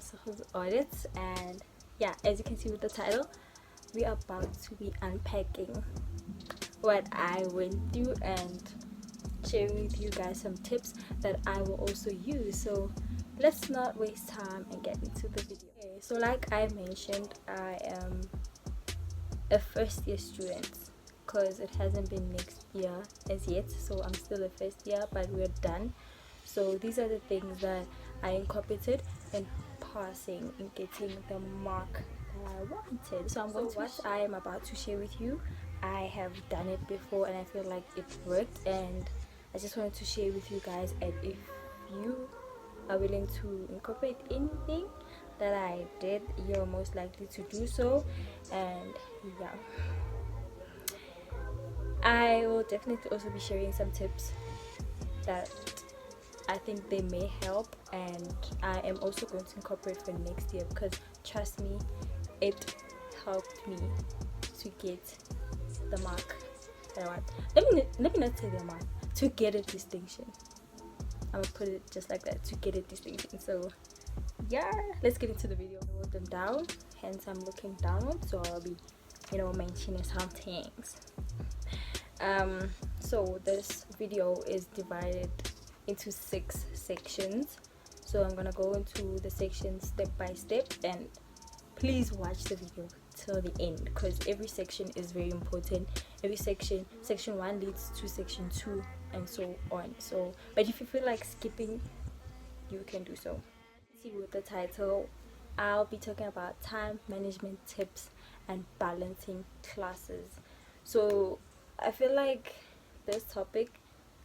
Kasaho's audits, and yeah, as you can see with the title, we are about to be unpacking what I went through and sharing with you guys some tips that I will also use. So let's not waste time and get into the video. Okay, so like I mentioned, I am a first year student because it hasn't been next year as yet, so I'm still a first year, but we're done. So these are the things that I incorporated in passing, in getting the mark that I wanted. So what I am about to share with you, I have done it before and I feel like it worked, and I just wanted to share with you guys. And if you are willing to incorporate anything that I did, you're most likely to do so. And yeah, I will definitely also be sharing some tips that I think they may help, and I am also going to incorporate for next year because trust me, it helped me to get the mark that I want. Let me not say the mark, to get a distinction. I'm gonna put it just like that, to get a distinction. So yeah, let's get into the video. I wrote them down, hence I'm looking downward, so I'll be mentioning some things. So this video is divided into 6 sections, so I'm gonna go into the sections step by step, and please watch the video till the end because every section is very important. Every section 1 leads to section 2 and so on. So but if you feel like skipping, you can do so. See, with the title, I'll be talking about time management tips and balancing classes. So I feel like this topic,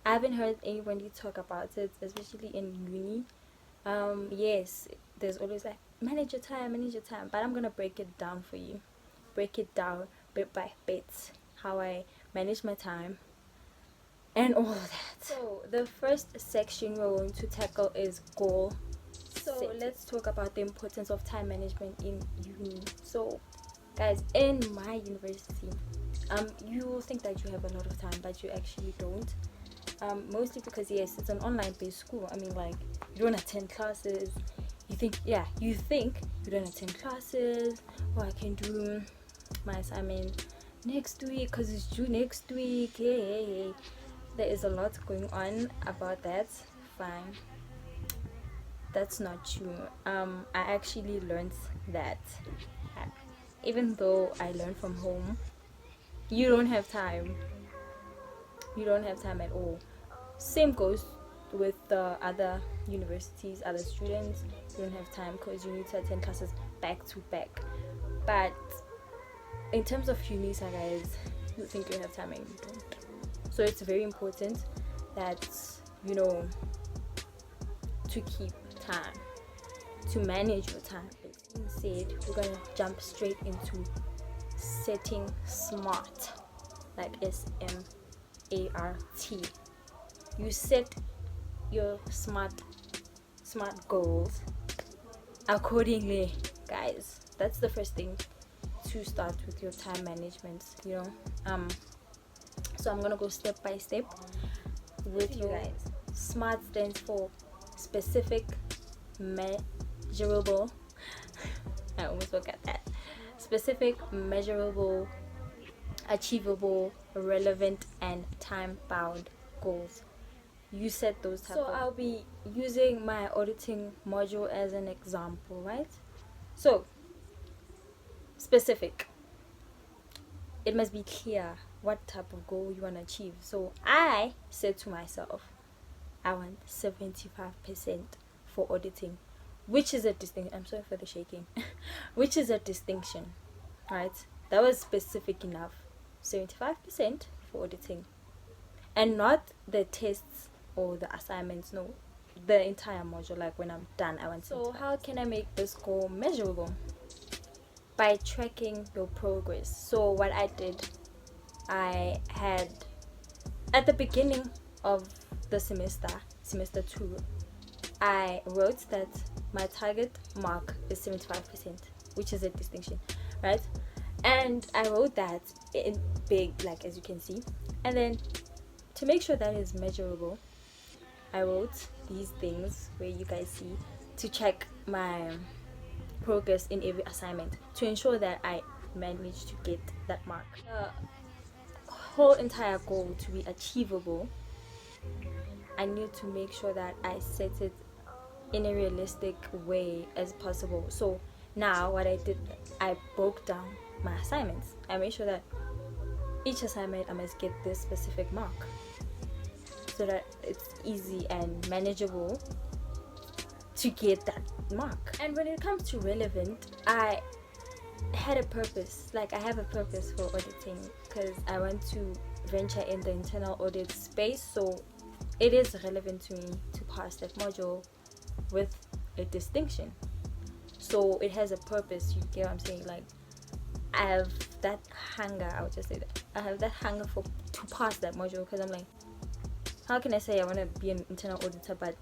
I haven't heard anybody talk about it, especially in uni. Yes, there's always like manage your time, but I'm gonna break it down for you. Break it down bit by bit, how I manage my time and all of that. So the first section we're going to tackle is goal. So let's talk about the importance of time management in uni. So guys, in my university, you will think that you have a lot of time, but you actually don't. Mostly because yes, it's an online based school. I mean, like, you don't attend classes. You think you don't attend classes. Or I can do my assignment next week because it's due next week. Hey. There is a lot going on about that. Fine, that's not true. I actually learned that even though I learned from home, you don't have time at all. Same goes with the other universities, other students. You don't have time because you need to attend classes back to back. But in terms of UNISA, guys, you think you have time and you don't. So it's very important that to keep time, to manage your time. Being said, we're gonna jump straight into setting SMART, like SMART. You set your SMART goals accordingly, guys. That's the first thing to start with your time management. So I'm gonna go step by step with you guys. SMART stands for specific, measurable. I almost forgot that. Specific, measurable, achievable, relevant, and time-bound goals. You set those type. So I'll be using my auditing module as an example, right? So specific. It must be clear what type of goal you want to achieve. So I said to myself, I want 75% for auditing, which is a distinction. I'm sorry for the shaking. Which is a distinction, right? That was specific enough. 75% for auditing, and not the tests or the assignments. No, the entire module. Like when I'm done, I want. So how can I make this goal measurable? By tracking your progress. So what I did, I had at the beginning of the semester 2, I wrote that my target mark is 75%, which is a distinction, right? And I wrote that in big, like as you can see. And then to make sure that is measurable, I wrote these things where you guys see to check my progress in every assignment to ensure that I manage to get that mark. The whole entire goal to be achievable, I need to make sure that I set it in a realistic way as possible. So now what I did, I broke down my assignments. I made sure that each assignment I must get this specific mark, so that it's easy and manageable to get that mark. And when it comes to relevant, I had a purpose. Like, I have a purpose for auditing because I want to venture in the internal audit space, so it is relevant to me to pass that module with a distinction. So it has a purpose, you get what I'm saying? Like, I have that hunger, I would just say that I have that hunger to pass that module, because I'm like, how can I say I want to be an internal auditor but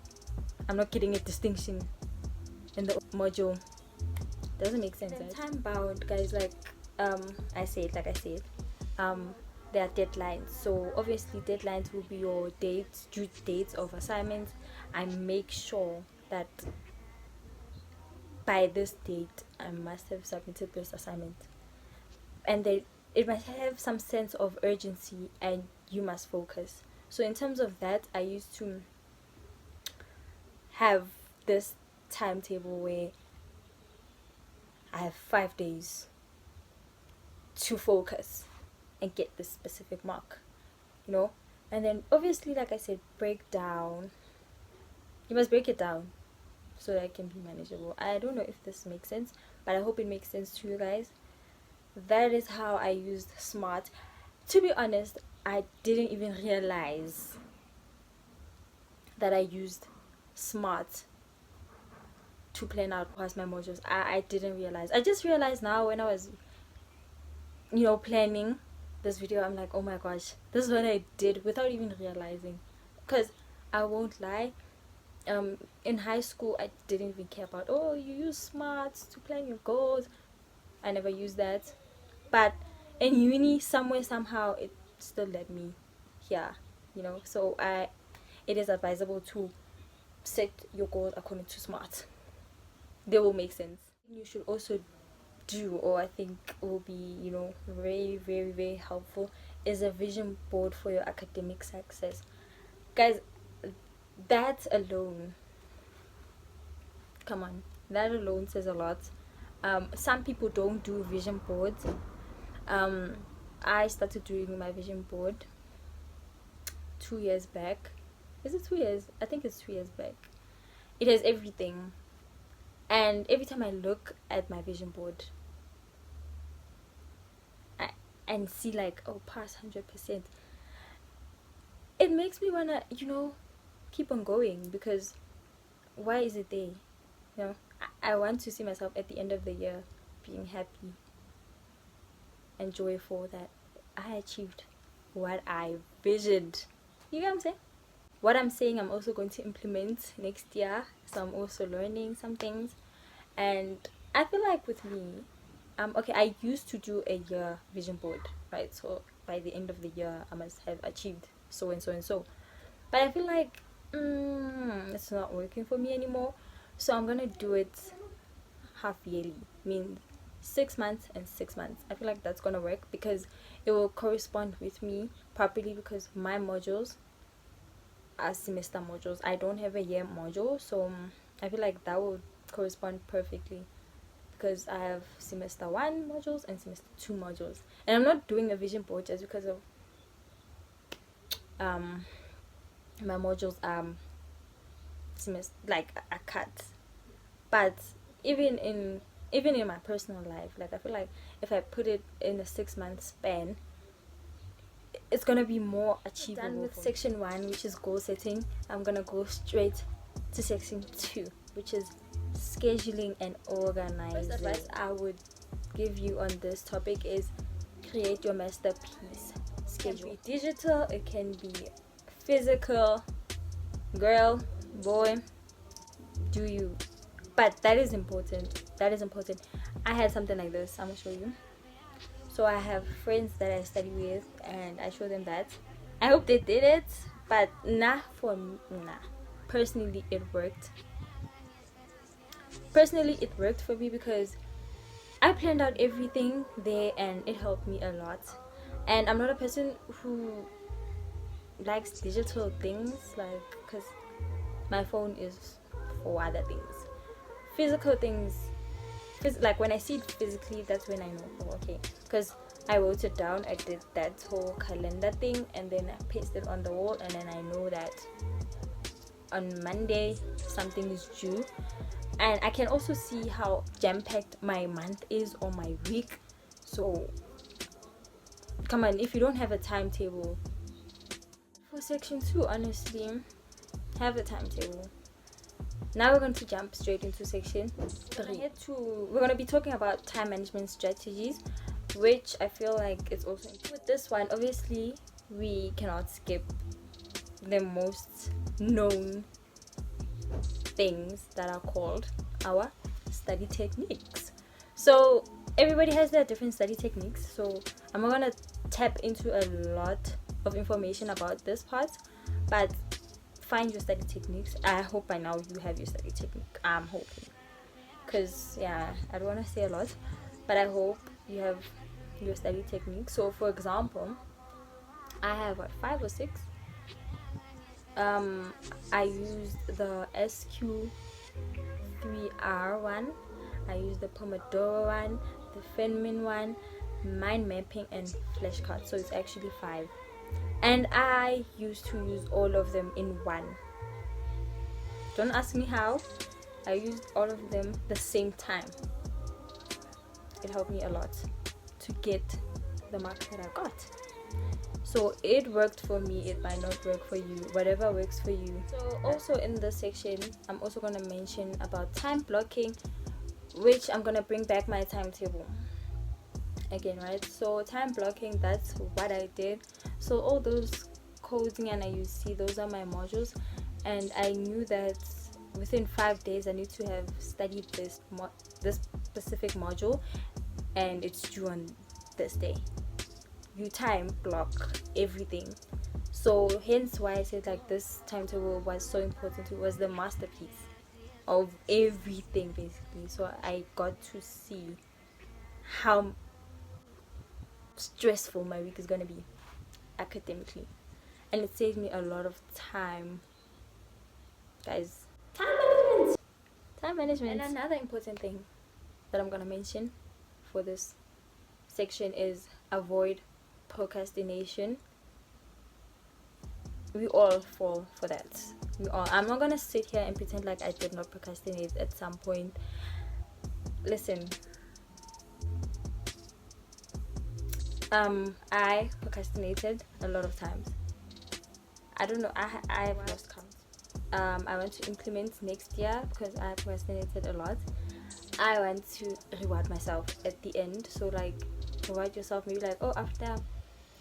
I'm not getting a distinction in the module? Doesn't make sense, right? Time bound, guys. Like I said, there are deadlines. So obviously deadlines will be your dates, due dates of assignments. I make sure that by this date I must have submitted this assignment, and it must have some sense of urgency and you must focus. So in terms of that, I used to have this timetable where I have 5 days to focus and get this specific mark, and then obviously, like I said, you must break it down so that it can be manageable. I don't know if this makes sense, but I hope it makes sense to you guys. That is how I used SMART. To be honest, I didn't even realize that I used SMART to plan out past my modules. I didn't realize. I just realized now when I was planning this video. I'm like, oh my gosh, this is what I did without even realizing. Because I won't lie, in high school I didn't even care about, oh, you use SMART to plan your goals. I never used that. But in uni, somewhere, somehow, it still led me here, so it is advisable to set your goals according to SMART. They will make sense. You should also do, or I think will be very, very, very helpful, is a vision board for your academic success. Guys, that alone, come on, that alone says a lot. Some people don't do vision boards. I started doing my vision board 2 years back. Is it 2 years? I think it's 2 years back. It has everything, and every time I look at my vision board and see like, oh, pass 100%, it makes me wanna keep on going, because why is it there? I want to see myself at the end of the year being happy and joyful that I achieved what I visioned. You get what I'm saying? What I'm saying, I'm also going to implement next year. So I'm also learning some things. And I feel like with me, okay, I used to do a year vision board, right? So by the end of the year, I must have achieved so and so and so. But I feel like it's not working for me anymore. So I'm going to do it half yearly. Means 6 months and 6 months. I feel like that's gonna work, because it will correspond with me properly, because my modules are semester modules. I don't have a year module, so I feel like that would correspond perfectly, because I have semester 1 modules and semester 2 modules. And I'm not doing a vision board just because of my modules semester like a cut. But even in my personal life, like, I feel like if I put it in a 6 month span, it's gonna be more achievable. Done with section 1, which is goal setting, I'm gonna go straight to section 2, which is scheduling and organizing. First advice I would give you on this topic is create your masterpiece schedule. It can be digital, it can be physical. Girl, boy, do you. But that is important. I had something like this. I'm gonna show you. So I have friends that I study with, and I show them that. I hope they did it, but for me, personally, it worked. personally it worked for me because I planned out everything there and it helped me a lot. And I'm not a person who likes digital things, like, because my phone is for other things. Physical things, like when I see it physically, that's when I know, oh, okay, because I wrote it down. I did that whole calendar thing and then I pasted it on the wall, and then I know that on Monday something is due. And I can also see how jam-packed my month is or my week. So come on, if you don't have a timetable for section 2, honestly, have a timetable. Now we're going to jump straight into section 3. We're going to be talking about time management strategies, which I feel like it's also with this one. Obviously we cannot skip the most known things that are called our study techniques. So everybody has their different study techniques, so I'm not gonna tap into a lot of information about this part, but find your study techniques. I hope by now you have your study technique. I'm hoping, because yeah, I don't want to say a lot, but I hope you have your study technique. So for example, I have 5 or 6. I used the SQ3R one, I used the Pomodoro one, the Feynman one, mind mapping, and flashcards. So it's actually 5, and I used to use all of them in one. Don't ask me how. I used all of them the same time. It helped me a lot to get the mark that I got. So it worked for me. It might not work for you. Whatever works for you. So also in this section, I'm also going to mention about time blocking, which I'm going to bring back my timetable again, right? So time blocking, that's what I did. So all those coding and IUC, those are my modules, and I knew that within 5 days I need to have studied this specific module, and it's due on this day. You time block everything. So hence why I said like this timetable was so important. It was the masterpiece of everything basically. So I got to see how stressful my week is gonna be academically, and it saved me a lot of time, guys. Time management. And another important thing that I'm gonna mention for this section is avoid procrastination. We all fall for that. We all. I'm not gonna sit here and pretend like I did not procrastinate at some point. Listen, I procrastinated a lot of times. I don't know, I've lost count. I want to implement next year because I procrastinated a lot. I want to reward myself at the end. So like, reward yourself, maybe like, oh, after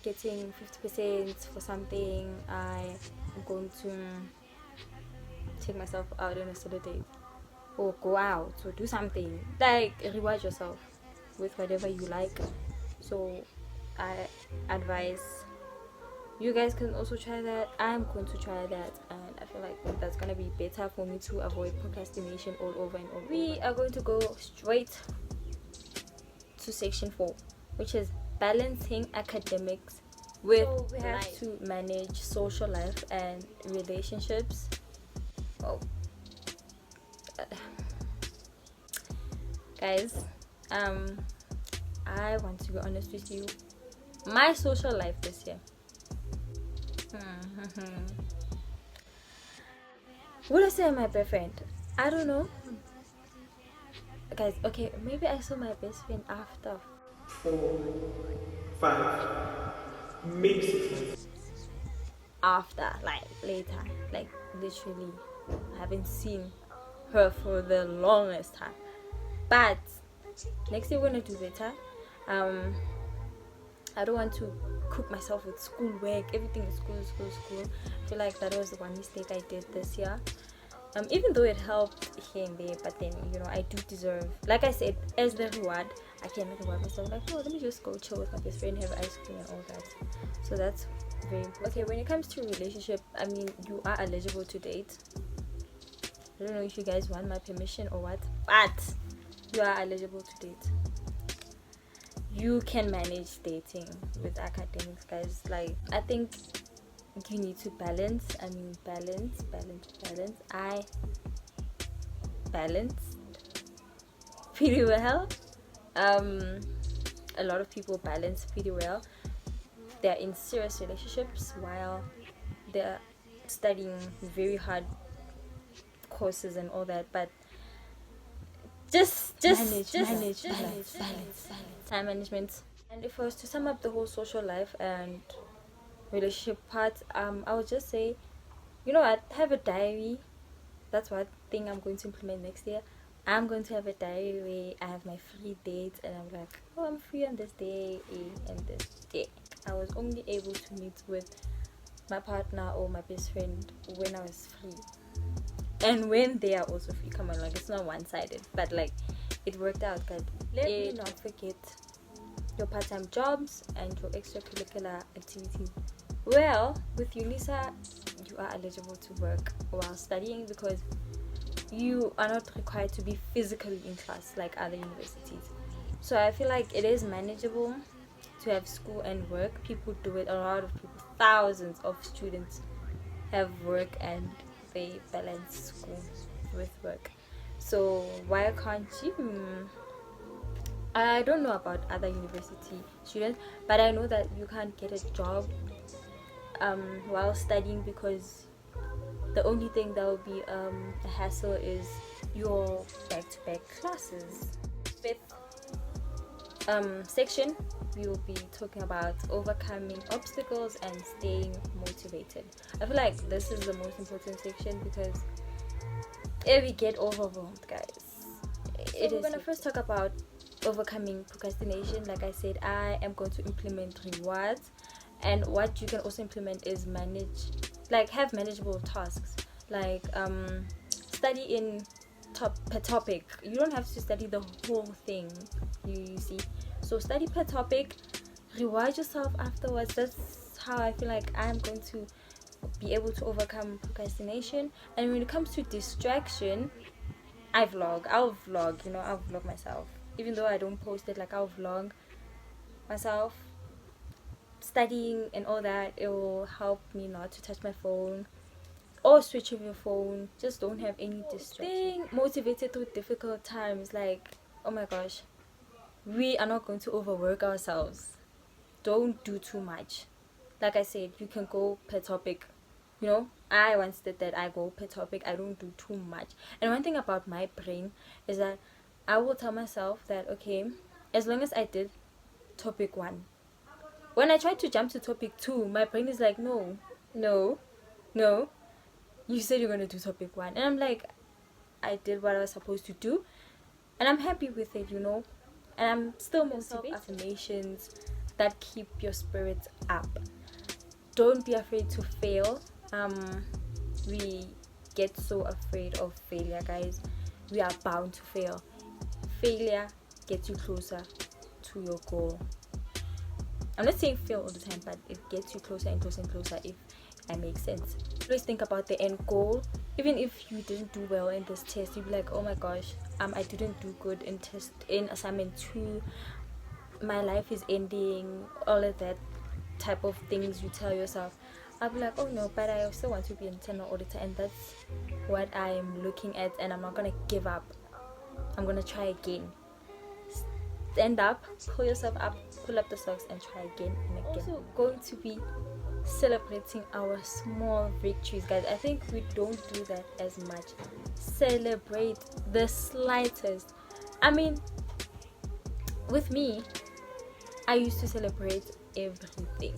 getting 50% for something, I am going to take myself out on a solo date, or go out, or do something. Like, reward yourself with whatever you like. So I advise you guys can also try that. I'm going to try that, and I feel like that's gonna be better for me to avoid procrastination all over and over. We are going to go straight to section 4, which is balancing academics with life. We have to manage social life and relationships. Oh, guys, I want to be honest with you. My social life this year, would I say my best friend? I don't know, guys. Okay, maybe I saw my best friend after 4, 5, maybe 6 months. After, like later, like literally, I haven't seen her for the longest time. But next year we're gonna do better. I don't want to cook myself with schoolwork. Everything is school. I feel like that was the one mistake I did this year. Even though it helped here and there, but then, you know, I do deserve, like I said, as the reward, I can reward myself, like, oh, let me just go chill with my best friend, have ice cream and all that. So that's very important. Okay, when it comes to relationship, I mean, you are eligible to date. I don't know if you guys want my permission or what, but you are eligible to date. You can manage dating with academics, guys. Like, I think you need to balance. I balance pretty well. A lot of people balance pretty well. They're in serious relationships while they're studying very hard courses and all that, but just manage time management. And if I was to sum up the whole social life and relationship part, I would just say, you know what, have a diary. That's one thing I'm going to implement next year. I'm going to have a diary where I have my free dates, and I'm like, oh, I'm free on this day and this day. I was only able to meet with my partner or my best friend when I was free, and when they are also free. Come on, like, it's not one-sided, but like, it worked out good. Let me not forget your part-time jobs and your extracurricular activities. Well, with UNISA, you are eligible to work while studying because you are not required to be physically in class like other universities. So I feel like it is manageable to have school and work. People do it. A lot of people, thousands of students have work and they balance school with work. So why can't you? I don't know about other university students, but I know that you can't get a job while studying because the only thing that will be a hassle is your back-to-back classes. Fifth section, we will be talking about overcoming obstacles and staying motivated. I feel like this is the most important section because if we get overwhelmed, guys, we're gonna first talk about overcoming procrastination. Like I said, I am going to implement rewards, and what you can also implement is have manageable tasks, like study in per topic. You don't have to study the whole thing, you see. So study per topic, reward yourself afterwards. That's how I feel like I'm going to be able to overcome procrastination. And when it comes to distraction, I'll vlog myself. Even though I don't post it, like, I'll vlog myself studying and all that. It will help me not to touch my phone or switch off your phone. Just don't have any distraction. Being motivated through difficult times, like, oh my gosh, we are not going to overwork ourselves. Don't do too much. Like I said, you can go per topic. I once did that. I go per topic. I don't do too much. And one thing about my brain is that I will tell myself that, okay, as long as I did topic 1, when I try to jump to topic 2, my brain is like, no, you said you're going to do topic 1. And I'm like, I did what I was supposed to do, and I'm happy with it, and I'm still motivated. Affirmations that keep your spirits up. Don't be afraid to fail. We get so afraid of failure, guys. We are bound to fail. Failure gets you closer to your goal. I'm not saying fail all the time, but it gets you closer and closer and closer, if that makes sense. Always think about the end goal. Even if you didn't do well in this test, you'll be like, oh my gosh, I didn't do good in assignment 2, my life is ending, all of that type of things you tell yourself. I'll be like, oh no, but I still want to be an internal auditor, and that's what I'm looking at, and I'm not gonna give up. I'm gonna try again. Stand up, pull yourself up, pull up the socks, and try again and again. Also going to be celebrating our small victories, guys. I think we don't do that as much. Celebrate the slightest. I mean, with me, I used to celebrate everything,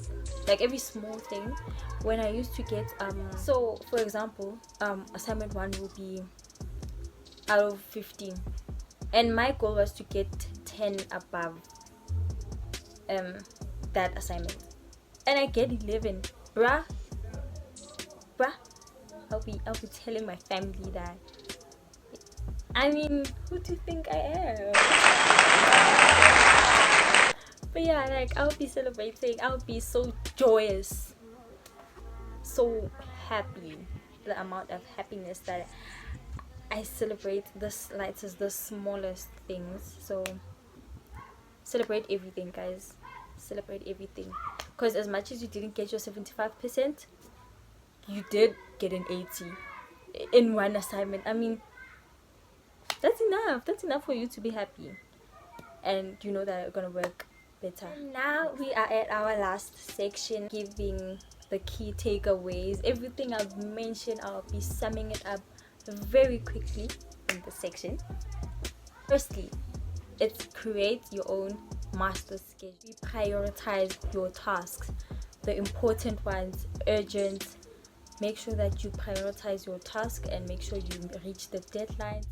like every small thing. When I used to get so for example, assignment 1 will be out of 15, and my goal was to get 10 above that assignment, and I get 11. bruh I'll be telling my family that. I mean, who do you think I am? But yeah, like, I'll be celebrating. I'll be so joyous, so happy. The amount of happiness that I celebrate the slightest, the smallest things. So celebrate everything, guys. Celebrate everything, because as much as you didn't get your 75%, you did get an 80 in one assignment. I mean, that's enough for you to be happy, and you know that you're gonna work better. And now we are at our last section, giving the key takeaways. Everything I've mentioned, I'll be summing it up very quickly in this section. Firstly, it's create your own master schedule. Prioritize your tasks, the important ones, urgent. Make sure that you prioritize your task and make sure you reach the deadline.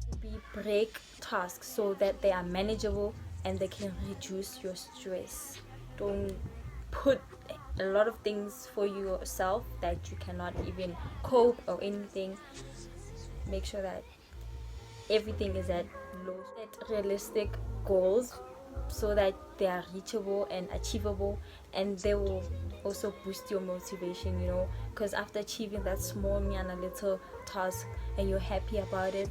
Break tasks so that they are manageable and they can reduce your stress. Don't put a lot of things for yourself that you cannot even cope or anything. Make sure that everything is at low. Set realistic goals so that they are reachable and achievable, and they will also boost your motivation, you know, because after achieving that small little task and you're happy about it,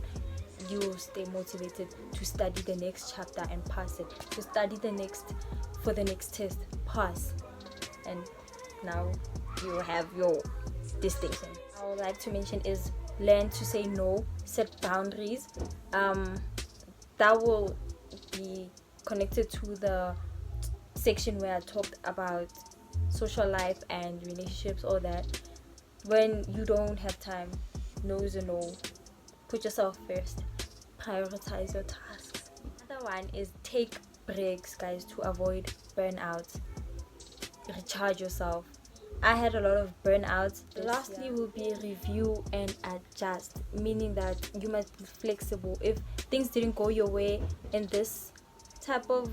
you will stay motivated to study the next chapter and pass it, to study for the next test, pass, and now you have your distinction. I would like to mention is learn to say no, set boundaries. That will be connected to the section where I talked about social life and relationships, all that. When you don't have time, no is a no. Put yourself first. Prioritize your tasks. Another one is take breaks, guys, to avoid burnout. Recharge yourself. I had a lot of burnouts. Lastly will be review and adjust, meaning that you must be flexible. If things didn't go your way in this type of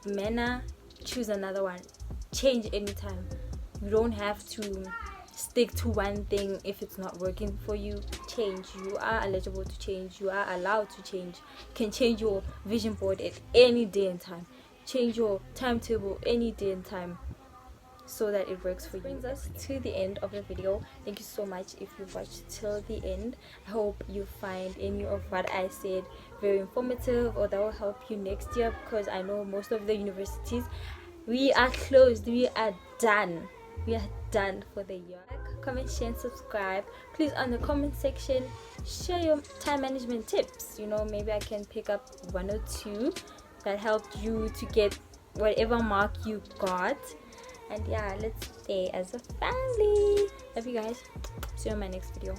manner, choose another one. Change anytime. You don't have to stick to one thing if it's not working for you. Change. You are eligible to change. You are allowed to change. You can change your vision board at any day and time. Change your timetable any day and time, so that it works for you. Brings us to the end of the video. Thank you so much if you watched till the end. I hope you find any of what I said very informative, or that will help you next year, because I know most of the universities, we are closed, we are done for the year. Like, comment, share and subscribe. Please, on the comment section, share your time management tips. You know, maybe I can pick up one or two that helped you to get whatever mark you got. And yeah, let's stay as a family. Love you guys. See you in my next video.